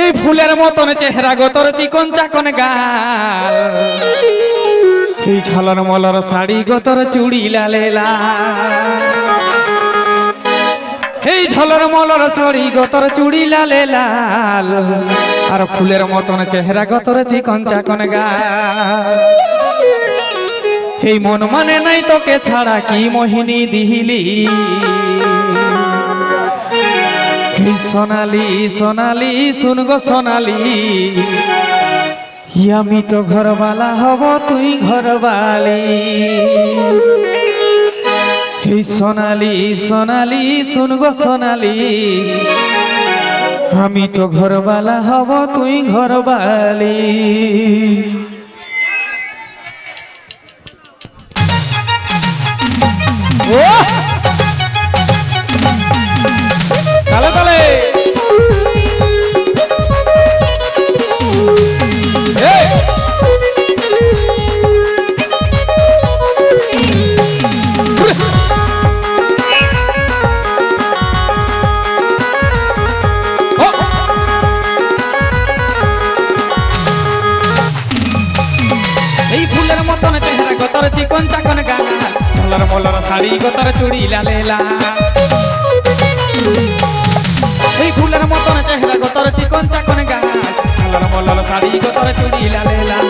এই ফুলের মতন চেহারা গো তোর চিকন চাকন গাল, এই ঝলর মলর শাড়ি গো তোর চুড়ি লালে লাল, এই ঝলর মলর শাড়ি গো তোর চুড়ি লালে লাল, আর ফুলের মতন চেহারা গো তোর চিকন চাকন গাল। এই মন মানে নাই তোকে ছাড়া কি মোহিনী দিহিলি, এই সোনালি সোনালি শুন গো সোনালি, আমি তো ঘরবালা হব তুই ঘরবালি। এই সোনালি সোনালি শুন গো সোনালি, আমি তো ঘরবালা হব তুই ঘরবালি। তালে তালে এই ফুলের মতন চেহারা গো তোর চিকন চাকন গাল, ঝলর মলর শাড়ি গো তোর চুড়ি লালে লাল, এই ফুলের মতন চেহারা গো তোর চিকন চাকন গাল, ঝলর মলর শাড়ি গো তোর চুড়ি লালে লাল,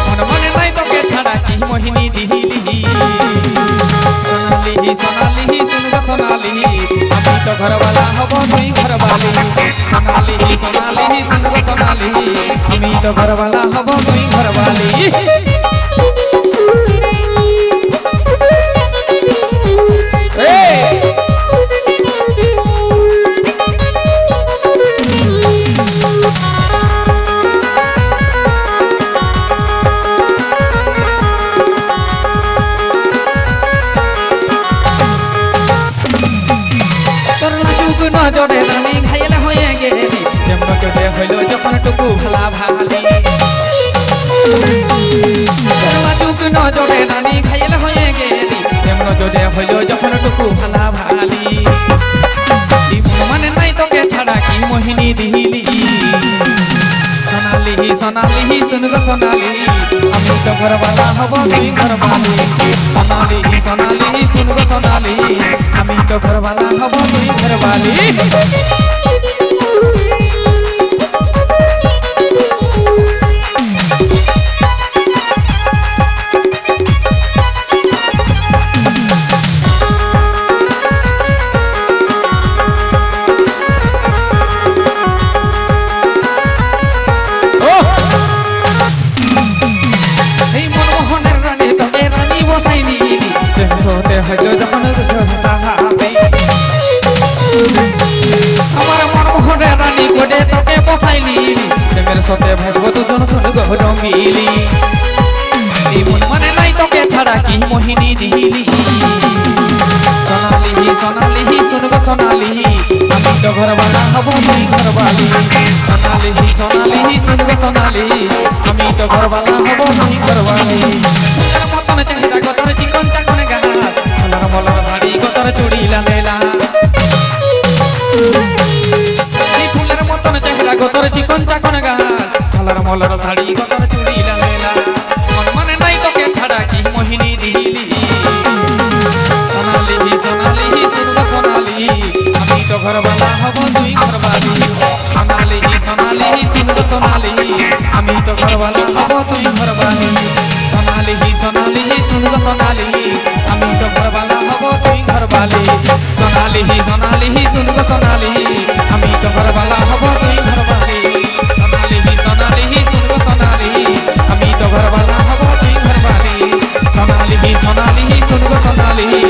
মন মনে নাই তোকে ছাড়া কি মোহিনী দিহিলি, সোনালি সোনালি শুন গো সোনালি, আমি তো ঘরবালা হব তুই ঘরবালি। সোনালি সোনালি শুন গো সোনালি, আমি তো ঘরবালা হব তুই ঘরবালি। নজরে রানী ঘাইলে হয়ে গেলি, যেমন চোখে হইল যখন টুকু ভালা ভালি, চুক নজরে রানী ঘাইলে হয়ে গেলি, যেমন চোখে হইল যখন টুকু ভালা ভালি, মানে নাই তোকে ছাড়া কি মোহিনী দিহিলি, সোনালি সোনালি শুন গো সোনালি, আমি তো ঘরবালা হব তুই ঘরবালি। সোনালি সোনালি শুন গো সোনালি, আমি তো ঘরবালা হব তুই ঘরবালি। আমার মনমোহনে রানী গোটে তোকে বসাইলি, প্রেমের সাথে ভাসব দুজন শুন গো রঙিলি, মন মানে নাই তোকে ছাড়া কি মোহিনী দিহিলি, সোনালি সোনালি শুন গো সোনালি, আমি তো ঘরবালা হব তুই ঘরবালি। সোনালি সোনালি শুন গো সোনালি, আমি তো ঘরবালা হব তুই ঘরবালি। ফুলের মতন চেহারা গো তোর চিকন চাকন গাল, ঝলর মলর শাড়ি গো তোর চুড়ি লালে লাল, এই ফুলের মতন চেহারা গো তোর চিকন চাকন গাল, ঝলর মলর শাড়ি গো তোর চুড়ি লালে লাল, মন মানে নাই তোকে ছাড়া কি মোহিনী দিহিলি, সোনালি সোনালি শুন গো সোনালি, আমি তো ঘরবালা হব তুই ঘরবালি। সোনালি সোনালি শুন গো সোনালি, আমি তো ঘরবালা হব তুই ঘরবালি। সোনালি সোনালি শুন গো সোনালি, আমি তো ঘরবালা হব তুই ঘরবালি। সোনালি সোনালি শুন গো সোনালি, আমি তো ঘরবালা হব তুই ঘরবালি। সোনালি সোনালি শুন গো সোনালি, আমি তো ঘরবালা হব তুই ঘরবালি। সোনালি সোনালি শুন গো সোনালি।